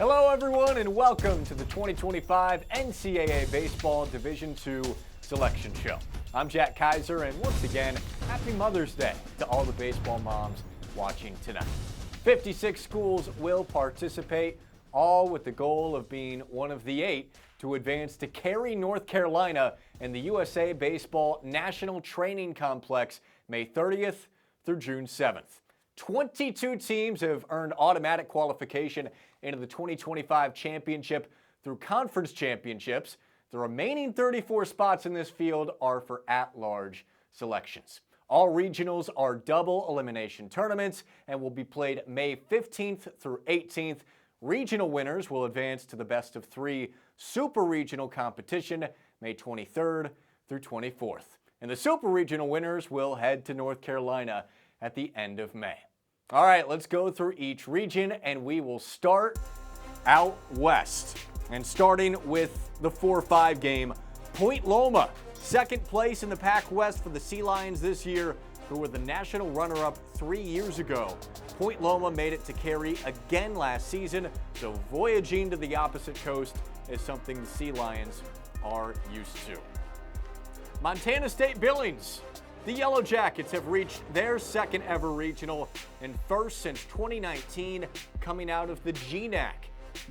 Hello everyone and welcome to the 2025 NCAA Baseball Division II Selection Show. I'm Jack Kaiser and once again, happy Mother's Day to all the baseball moms watching tonight. 56 schools will participate, all with the goal of being one of the 8 to advance to Cary, North Carolina in the USA Baseball National Training Complex May 30th through June 7th. 22 teams have earned automatic qualification into the 2025 championship through conference championships. The remaining 34 spots in this field are for at-large selections. All regionals are double elimination tournaments and will be played May 15th through 18th. Regional winners will advance to the best of 3 super regional competition May 23rd through 24th. And the super regional winners will head to North Carolina at the end of May. All right, let's go through each region and we will start out west. And starting with the 4-5 game, Point Loma, second place in the Pac West for the Sea Lions this year, who were the national runner-up 3 years ago. Point Loma made it to Cary again last season, so voyaging to the opposite coast is something the Sea Lions are used to. Montana State Billings. The Yellow Jackets have reached their second ever regional and first since 2019 coming out of the GNAC.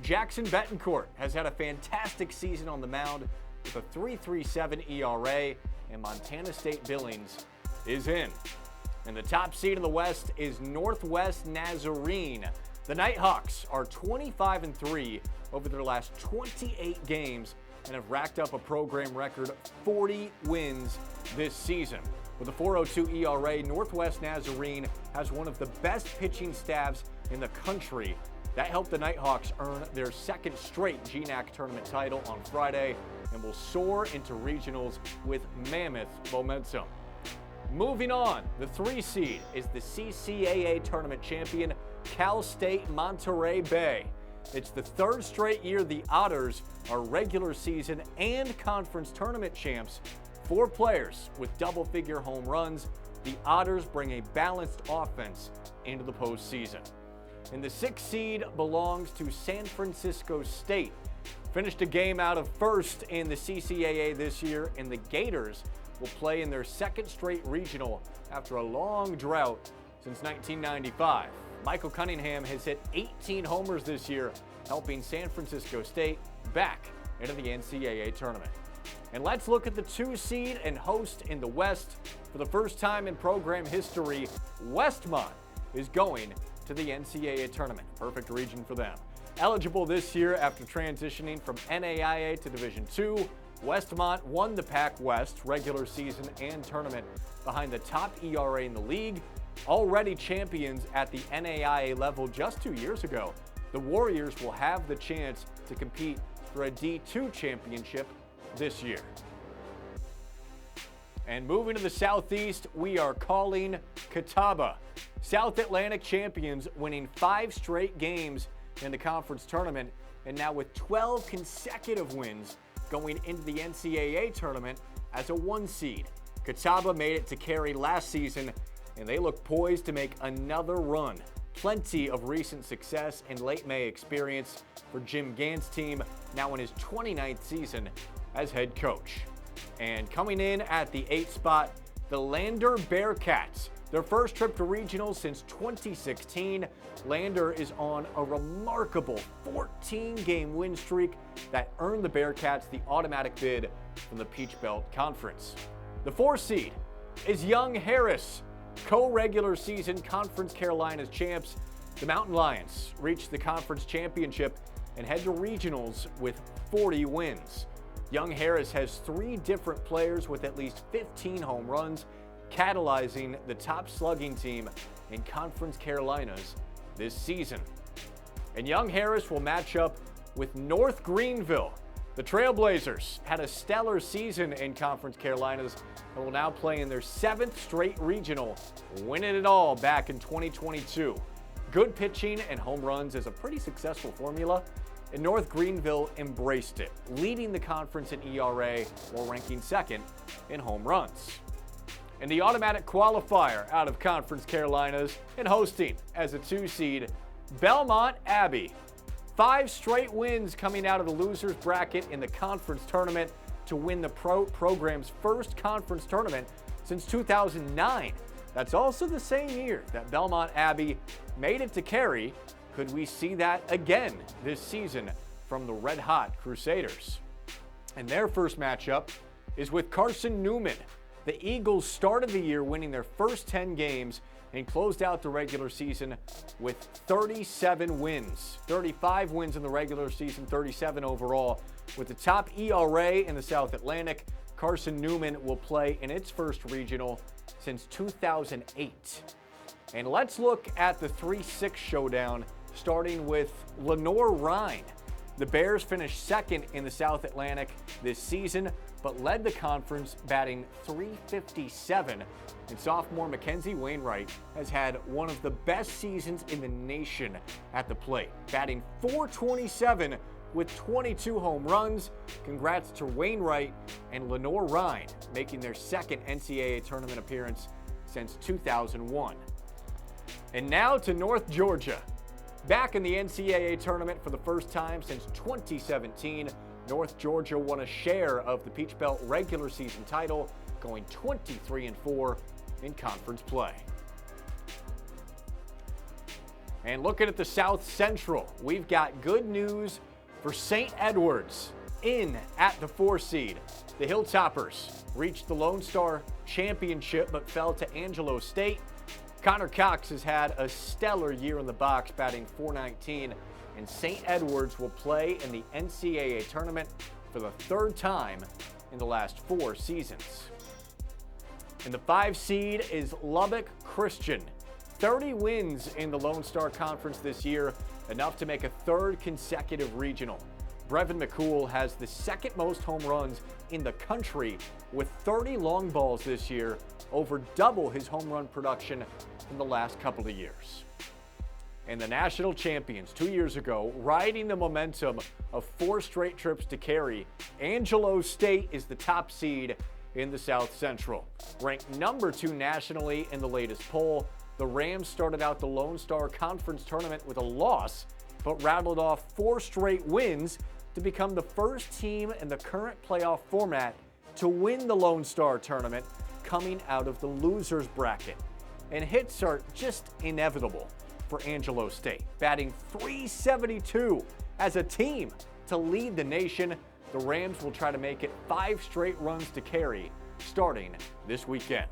Jackson Betancourt has had a fantastic season on the mound with a 3.37 ERA, and Montana State Billings is in. And the top seed in the West is Northwest Nazarene. The Nighthawks are 25-3 over their last 28 games and have racked up a program record 40 wins this season. With a 4.02 ERA, Northwest Nazarene has one of the best pitching staffs in the country. That helped the Nighthawks earn their second straight GNAC tournament title on Friday and will soar into regionals with mammoth momentum. Moving on, the 3 seed is the CCAA tournament champion, Cal State Monterey Bay. It's the 3rd straight year the Otters are regular season and conference tournament champs. 4 players with double-figure home runs, the Otters bring a balanced offense into the postseason. And the 6th seed belongs to San Francisco State. Finished a game out of first in the CCAA this year, and the Gators will play in their 2nd straight regional after a long drought since 1995. Michael Cunningham has hit 18 homers this year, helping San Francisco State back into the NCAA tournament. And let's look at the 2 seed and host in the West. For the first time in program history, Westmont is going to the NCAA tournament. Perfect region for them. Eligible this year after transitioning from NAIA to Division II, Westmont won the Pac West regular season and tournament behind the top ERA in the league. Already champions at the NAIA level just 2 years ago, the Warriors will have the chance to compete for a D2 championship this year. And moving to the Southeast, we are calling Catawba. South Atlantic champions winning 5 straight games in the conference tournament, and now with 12 consecutive wins going into the NCAA tournament as a 1 seed. Catawba made it to Cary last season, and they look poised to make another run. Plenty of recent success and late May experience for Jim Gant's team, now in his 29th season as head coach. And coming in at the 8th spot, the Lander Bearcats. Their first trip to regionals since 2016. Lander is on a remarkable 14-game win streak that earned the Bearcats the automatic bid from the Peach Belt Conference. The 4 seed is Young Harris. Co-regular season Conference Carolinas champs, the Mountain Lions reached the conference championship and head to regionals with 40 wins. Young Harris has 3 different players with at least 15 home runs, catalyzing the top slugging team in Conference Carolinas this season. And Young Harris will match up with North Greenville. The Trailblazers had a stellar season in Conference Carolinas and will now play in their 7th straight regional, winning it all back in 2022. Good pitching and home runs is a pretty successful formula, and North Greenville embraced it, leading the conference in ERA while ranking 2nd in home runs. And the automatic qualifier out of Conference Carolinas and hosting as a 2 seed, Belmont Abbey. 5 straight wins coming out of the losers bracket in the conference tournament to win the program's first conference tournament since 2009. That's also the same year that Belmont Abbey made it to Cary. Could we see that again this season from the Red Hot Crusaders? And their first matchup is with Carson Newman. The Eagles started the year winning their first 10 games and closed out the regular season with 37 wins. 35 wins in the regular season, 37 overall. With the top ERA in the South Atlantic, Carson Newman will play in its first regional since 2008. And let's look at the 3-6 showdown, starting with Lenoir-Rhyne. The Bears finished second in the South Atlantic this season, but led the conference batting .357. And sophomore Mackenzie Wainwright has had one of the best seasons in the nation at the plate, batting .427 with 22 home runs. Congrats to Wainwright and Lenoir-Rhyne, making their second NCAA tournament appearance since 2001. And now to North Georgia. Back in the NCAA tournament for the first time since 2017, North Georgia won a share of the Peach Belt regular season title, going 23-4 in conference play. And looking at the South Central, we've got good news for St. Edwards in at the 4 seed. The Hilltoppers reached the Lone Star Championship but fell to Angelo State. Connor Cox has had a stellar year in the box, batting .419, and St. Edwards will play in the NCAA tournament for the 3rd time in the last 4 seasons. And the 5 seed is Lubbock Christian. 30 wins in the Lone Star Conference this year, enough to make a 3rd consecutive regional. Brevin McCool has the 2nd most home runs in the country with 30 long balls this year, over double his home run production in the last couple of years. And the national champions 2 years ago, riding the momentum of 4 straight trips to Cary, Angelo State is the top seed in the South Central. Ranked number 2 nationally in the latest poll, the Rams started out the Lone Star Conference tournament with a loss, but rattled off 4 straight wins to become the first team in the current playoff format to win the Lone Star tournament coming out of the losers bracket. And hits are just inevitable for Angelo State, batting .372 as a team to lead the nation. The Rams will try to make it 5 straight runs to Cary starting this weekend.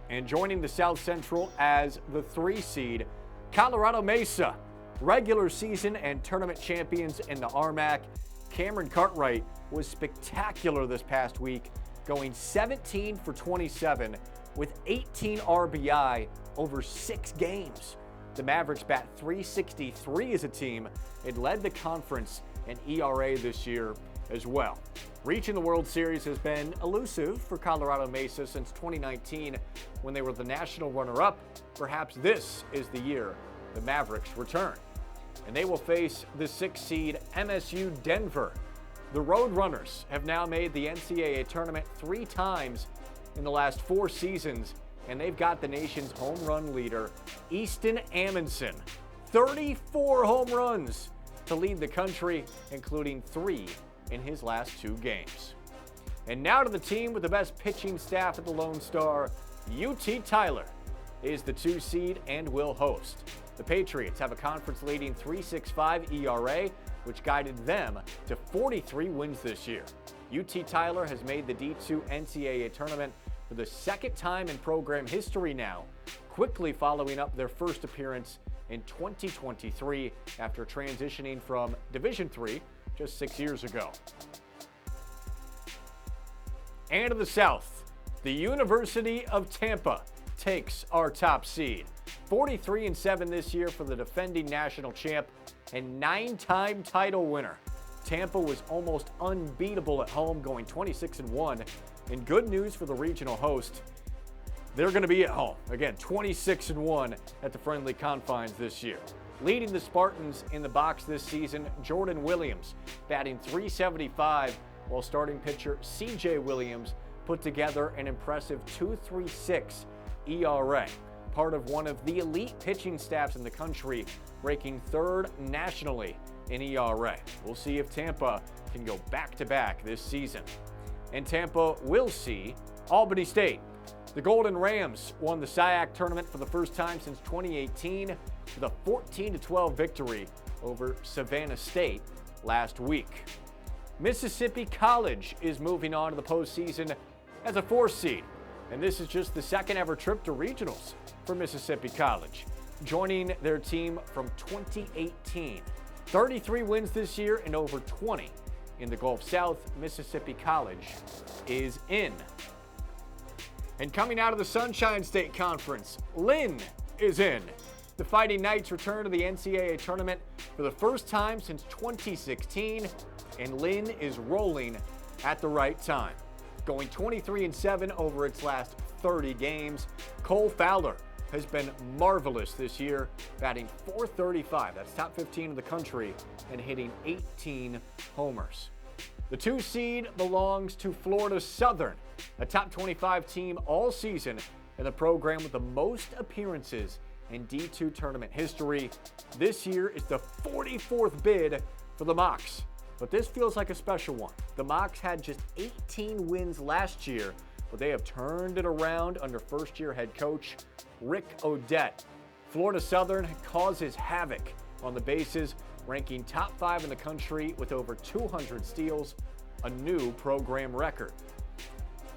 And joining the South Central as the 3 seed, Colorado Mesa, regular season and tournament champions in the RMAC. Cameron Cartwright was spectacular this past week, going 17 for 27 with 18 RBI over 6 games. The Mavericks bat .363 as a team and led the conference in ERA this year as well. Reaching the World Series has been elusive for Colorado Mesa since 2019 when they were the national runner-up. Perhaps this is the year the Mavericks return. And they will face the 6 seed MSU Denver. The Roadrunners have now made the NCAA tournament 3 times in the last 4 seasons, and they've got the nation's home run leader, Easton Amundsen. 34 home runs to lead the country, including 3 in his last 2 games. And now to the team with the best pitching staff at the Lone Star. UT Tyler is the 2 seed and will host. The Patriots have a conference-leading .365 ERA, which guided them to 43 wins this year. UT Tyler has made the D2 NCAA tournament for the 2nd time in program history now, quickly following up their first appearance in 2023 after transitioning from Division III just 6 years ago. And to the South, the University of Tampa takes our top seed. 43-7 this year for the defending national champ and 9-time title winner. Tampa was almost unbeatable at home, going 26-1. And good news for the regional host, they're going to be at home. Again, 26-1 at the friendly confines this year. Leading the Spartans in the box this season, Jordan Williams, batting .375, while starting pitcher CJ Williams put together an impressive .236 ERA. part of one of the elite pitching staffs in the country, ranking third nationally in ERA. We'll see if Tampa can go back-to-back this season. And Tampa will see Albany State. The Golden Rams won the SIAC tournament for the first time since 2018 with a 14-12 victory over Savannah State last week. Mississippi College is moving on to the postseason as a 4th seed, and this is just the second ever trip to regionals for Mississippi College, joining their team from 2018. 33 wins this year and over 20 in the Gulf South. Mississippi College is in. And coming out of the Sunshine State Conference, Lynn is in. The Fighting Knights return to the NCAA tournament for the first time since 2016, and Lynn is rolling at the right time, going 23-7 over its last 30 games. Cole Fowler has been marvelous this year, batting .435, that's top 15 in the country, and hitting 18 homers. The 2 seed belongs to Florida Southern, a top 25 team all season and the program with the most appearances in D2 tournament history. This year is the 44th bid for the Mocs, but this feels like a special one. The Mocs had just 18 wins last year, but they have turned it around under first-year head coach Rick Odette. Florida Southern causes havoc on the bases, ranking top 5 in the country with over 200 steals, a new program record.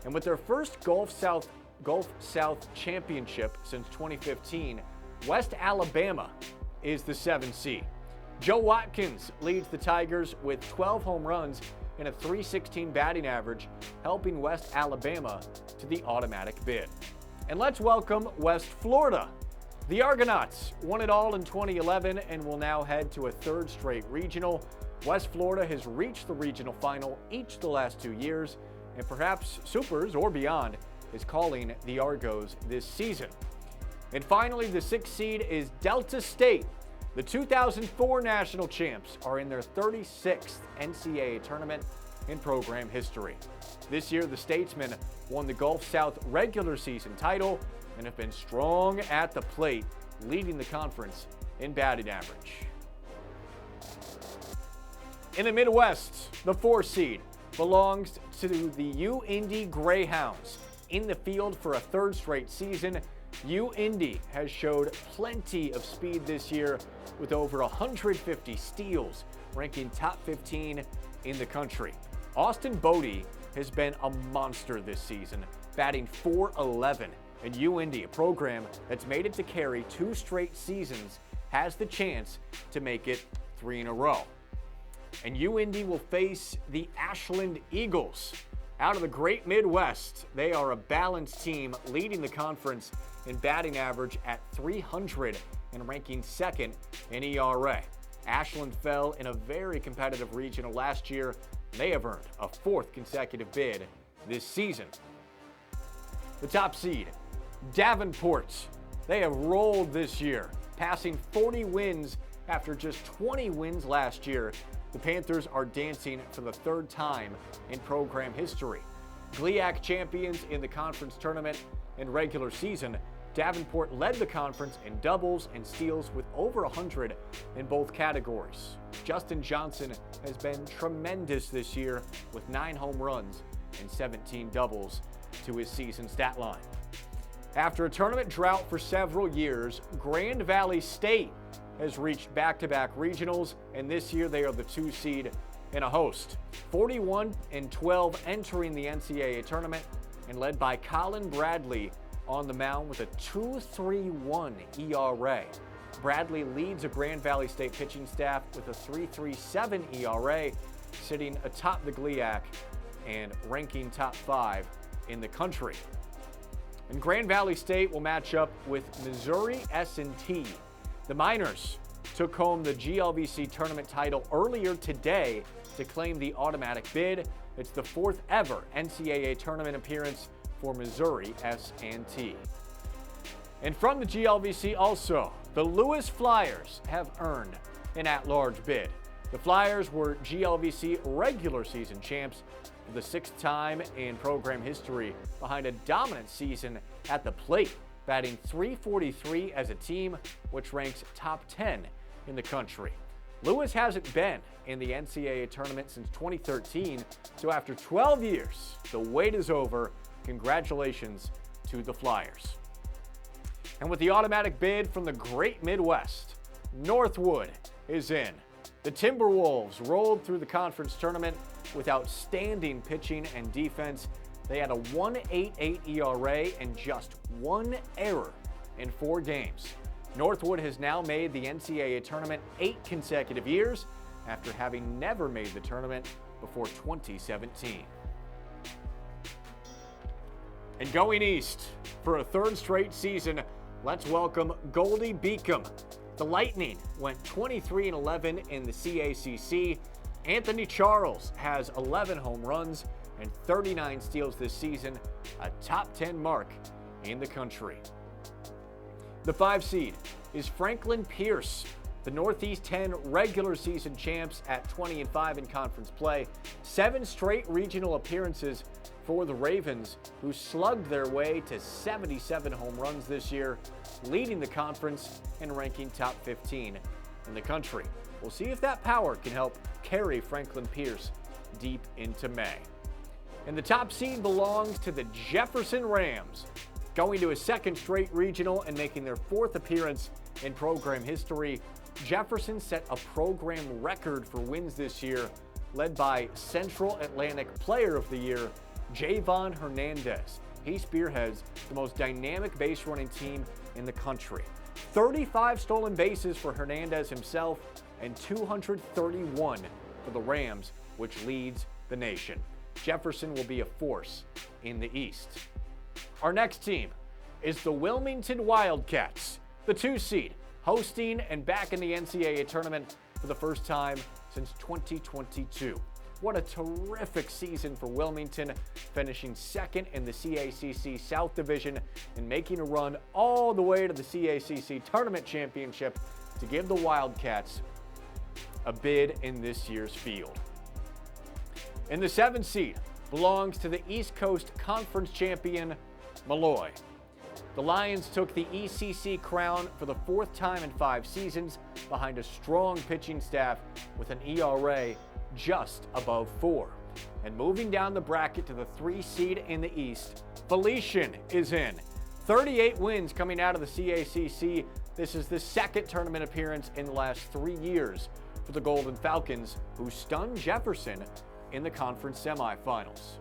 And with their first Gulf South championship since 2015, West Alabama is the 7th seed. Joe Watkins leads the Tigers with 12 home runs and a .316 batting average, helping West Alabama to the automatic bid. And let's welcome West Florida. The Argonauts won it all in 2011 and will now head to a 3rd straight regional. West Florida has reached the regional final each the last 2 years, and perhaps Supers or beyond is calling the Argos this season. And finally, the 6th seed is Delta State. The 2004 national champs are in their 36th NCAA tournament in program history. This year, the Statesmen won the Gulf South regular season title and have been strong at the plate, leading the conference in batting average. In the Midwest, the 4th seed belongs to the U-Indy Greyhounds. In the field for a 3rd straight season, U-Indy has showed plenty of speed this year with over 150 steals, ranking top 15 in the country. Austin Bodie has been a monster this season, batting .411, and U-Indy, a program that's made it to carry 2 straight seasons, has the chance to make it 3 in a row. And U-Indy will face the Ashland Eagles. Out of the Great Midwest, they are a balanced team leading the conference in batting average at .300 and ranking 2nd in ERA. Ashland fell in a very competitive regional last year. They have earned a 4th consecutive bid this season. The top seed, Davenport. They have rolled this year, passing 40 wins after just 20 wins last year. The Panthers are dancing for the 3rd time in program history. GLIAC champions in the conference tournament and regular season, Davenport led the conference in doubles and steals with over 100 in both categories. Justin Johnson has been tremendous this year with 9 home runs and 17 doubles to his season stat line. After a tournament drought for several years, Grand Valley State has reached back-to-back regionals, and this year they are the 2 seed in a host. 41-12 entering the NCAA tournament and led by Colin Bradley on the mound with a .231 ERA. Bradley leads a Grand Valley State pitching staff with a .337 ERA, sitting atop the GLIAC and ranking top 5 in the country. And Grand Valley State will match up with Missouri S&T. The Miners took home the GLVC tournament title earlier today to claim the automatic bid. It's the 4th ever NCAA tournament appearance for Missouri S&T. And from the GLVC also, the Lewis Flyers have earned an at-large bid. The Flyers were GLVC regular season champs for the 6th time in program history behind a dominant season at the plate. batting .343 as a team, which ranks top 10 in the country. Lewis hasn't been in the NCAA tournament since 2013, so after 12 years, the wait is over. Congratulations to the Flyers. And with the automatic bid from the Great Midwest, Northwood is in. The Timberwolves rolled through the conference tournament with outstanding pitching and defense. They had a 1.88 ERA and just one error in 4 games. Northwood has now made the NCAA tournament 8 consecutive years after having never made the tournament before 2017. And going east for a 3rd straight season, let's welcome Goldie Beacom. The Lightning went 23-11 in the CACC. Anthony Charles has 11 home runs and 39 steals this season, a top 10 mark in the country. The 5 seed is Franklin Pierce, the Northeast 10 regular season champs at 20-5 in conference play. 7 straight regional appearances for the Ravens, who slugged their way to 77 home runs this year, leading the conference and ranking top 15 in the country. We'll see if that power can help carry Franklin Pierce deep into May. And the top seed belongs to the Jefferson Rams, going to a 2nd straight regional and making their 4th appearance in program history. Jefferson set a program record for wins this year, led by Central Atlantic Player of the Year, Javon Hernandez. He spearheads the most dynamic base running team in the country. 35 stolen bases for Hernandez himself and 231 for the Rams, which leads the nation. Jefferson will be a force in the East. Our next team is the Wilmington Wildcats, the 2 seed, hosting and back in the NCAA tournament for the first time since 2022. What a terrific season for Wilmington, finishing 2nd in the CACC South Division and making a run all the way to the CACC Tournament Championship to give the Wildcats a bid in this year's field. And the 7 seed belongs to the East Coast Conference champion, Malloy. The Lions took the ECC crown for the 4th time in 5 seasons behind a strong pitching staff with an ERA just above 4. And moving down the bracket to the 3 seed in the East, Felician is in. 38 wins coming out of the CACC. This is the 2nd tournament appearance in the last 3 years for the Golden Falcons, who stunned Jefferson in the conference semifinals.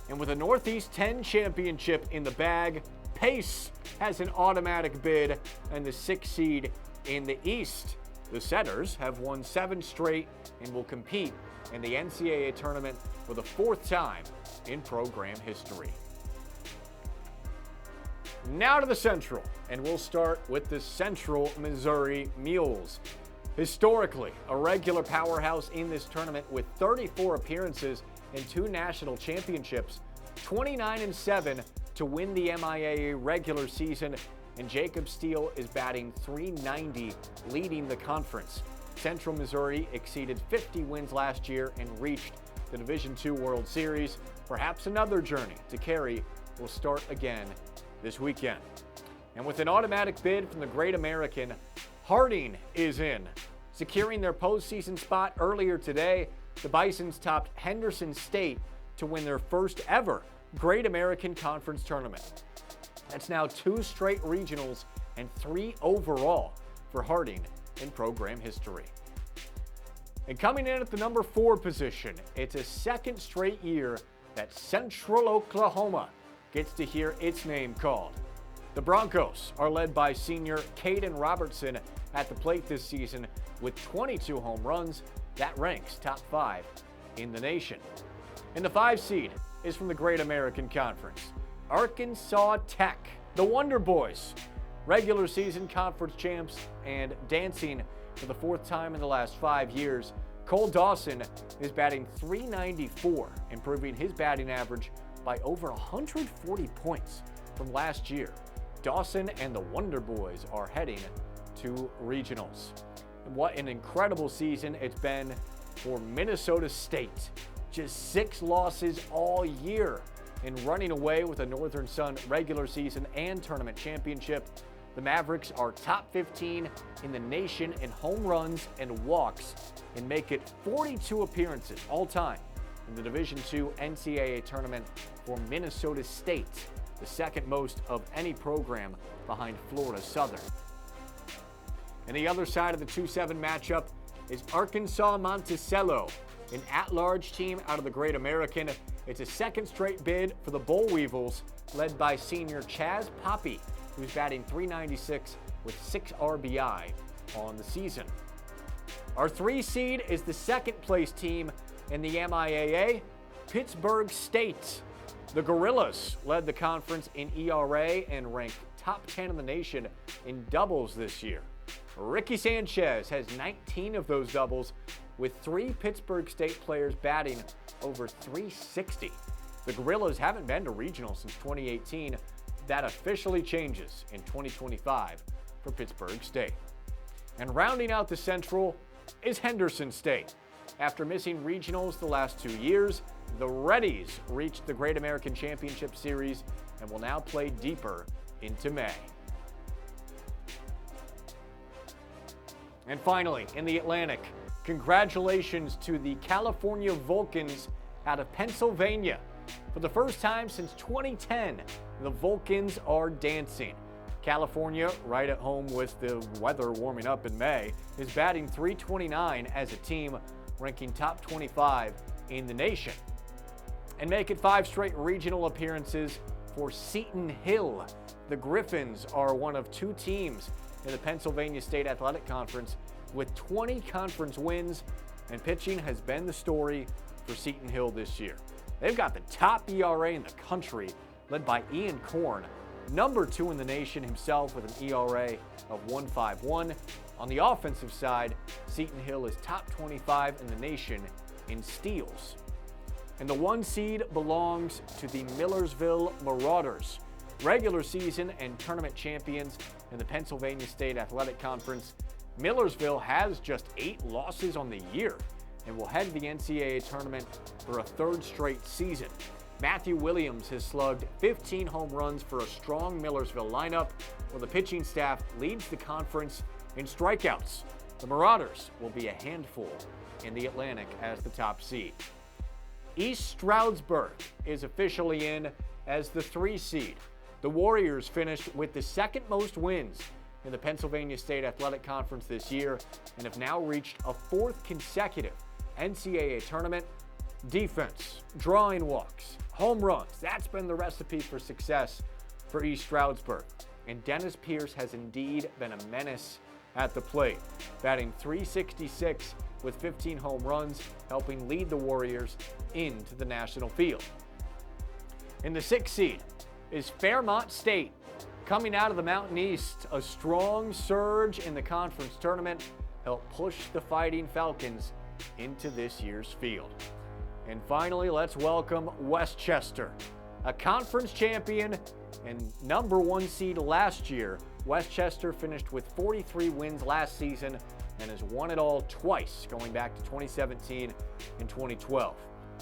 And with a Northeast 10 championship in the bag, Pace has an automatic bid and the 6th seed in the East. The Setters have won 7 straight and will compete in the NCAA tournament for the 4th time in program history. Now to the Central, and we'll start with the Central Missouri Mules. Historically, a regular powerhouse in this tournament with 34 appearances and 2 national championships, 29-7 to win the MIAA regular season, and Jacob Steele is batting .390, leading the conference. Central Missouri exceeded 50 wins last year and reached the Division II World Series. Perhaps another journey to carry will start again this weekend. And with an automatic bid from the Great American, Harding is in. Securing their postseason spot earlier today, the Bisons topped Henderson State to win their first ever Great American Conference tournament. That's now 2 straight regionals and 3 overall for Harding in program history. And coming in at the number 4 position, it's a 2nd straight year that Central Oklahoma gets to hear its name called. The Broncos are led by senior Caden Robertson at the plate this season with 22 home runs. That ranks top 5 in the nation. And the 5 seed is from the Great American Conference, Arkansas Tech. The Wonder Boys, regular season conference champs and dancing for the 4th time in the last 5 years. Cole Dawson is batting .394, improving his batting average by over 140 points from last year. Dawson and the Wonder Boys are heading to regionals. And what an incredible season it's been for Minnesota State. Just 6 losses all year. in running away with a Northern Sun regular season and tournament championship. The Mavericks are top 15 in the nation in home runs and walks and make it 42 appearances all time in the Division II NCAA tournament for Minnesota State, the second most of any program behind Florida Southern. And the other side of the 2-7 matchup is Arkansas Monticello, an at-large team out of the Great American. It's a second straight bid for the Boll Weevils, led by senior Chaz Poppy, who's batting .396 with 6 RBI on the season. Our 3 seed is the second place team in the MIAA, Pittsburgh State. The Gorillas led the conference in ERA and ranked top 10 in the nation in doubles this year. Ricky Sanchez has 19 of those doubles, with 3 Pittsburgh State players batting over .360. The Gorillas haven't been to regional since 2018. That officially changes in 2025 for Pittsburgh State. And rounding out the Central is Henderson State. After missing regionals the last 2 years, the Reddies reached the Great American Championship Series and will now play deeper into May. And finally, in the Atlantic, congratulations to the California Vulcans out of Pennsylvania. For the first time since 2010, the Vulcans are dancing. California, right at home with the weather warming up in May, is batting .329 as a team, ranking top 25 in the nation. And make it 5 straight regional appearances for Seton Hill. The Griffins are one of 2 teams in the Pennsylvania State Athletic Conference with 20 conference wins, and pitching has been the story for Seton Hill this year. They've got the top ERA in the country, led by Ian Korn, number 2 in the nation himself with an ERA of 1.51. On the offensive side, Seton Hill is top 25 in the nation in steals. And the 1 seed belongs to the Millersville Marauders, regular season and tournament champions in the Pennsylvania State Athletic Conference. Millersville has just 8 losses on the year and will head to the NCAA tournament for a 3rd straight season. Matthew Williams has slugged 15 home runs for a strong Millersville lineup, while the pitching staff leads the conference in strikeouts. The Marauders will be a handful in the Atlantic as the top seed. East Stroudsburg is officially in as the 3 seed. The Warriors finished with the 2nd most wins in the Pennsylvania State Athletic Conference this year and have now reached a 4th consecutive NCAA tournament. Defense, drawing walks, home runs, that's been the recipe for success for East Stroudsburg. And Dennis Pierce has indeed been a menace at the plate, batting .366 with 15 home runs, helping lead the Warriors into the national field. In the 6th seed is Fairmont State. Coming out of the Mountain East, a strong surge in the conference tournament helped push the Fighting Falcons into this year's field. And finally, let's welcome Westchester, a conference champion and number 1 seed last year. Westchester finished with 43 wins last season and has won it all twice, going back to 2017 and 2012.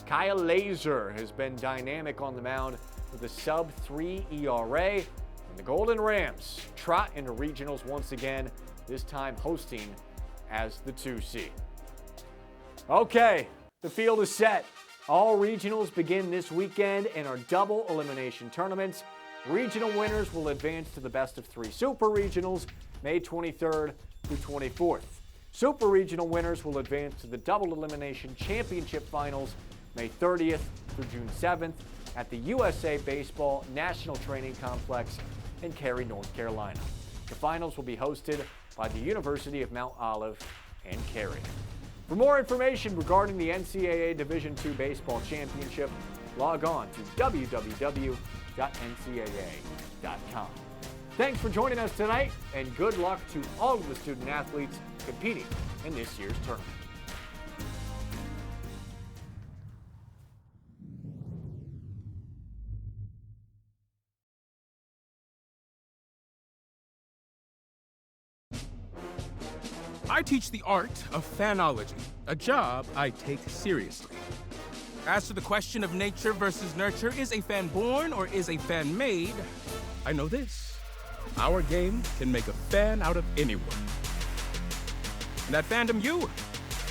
Kyle Laser has been dynamic on the mound with a sub-3 ERA, and the Golden Rams trot into regionals once again, this time hosting as the 2 seed. Okay, the field is set. All regionals begin this weekend and are double elimination tournaments. Regional winners will advance to the best of 3 super regionals, May 23rd through 24th. Super regional winners will advance to the double elimination championship finals, May 30th through June 7th at the USA Baseball National Training Complex in Cary, North Carolina. The finals will be hosted by the University of Mount Olive and Cary. For more information regarding the NCAA Division II Baseball Championship, log on to www.ncaa.com. Thanks for joining us tonight, and good luck to all of the student athletes competing in this year's tournament. I teach the art of fanology, a job I take seriously. As to the question of nature versus nurture, is a fan born or is a fan made? I know this. Our game can make a fan out of anyone. And at Fandom U,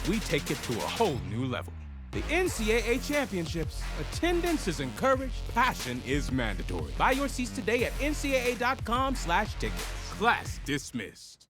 we take it to a whole new level. The NCAA Championships. Attendance is encouraged. Passion is mandatory. Buy your seats today at ncaa.com/tickets. Class dismissed.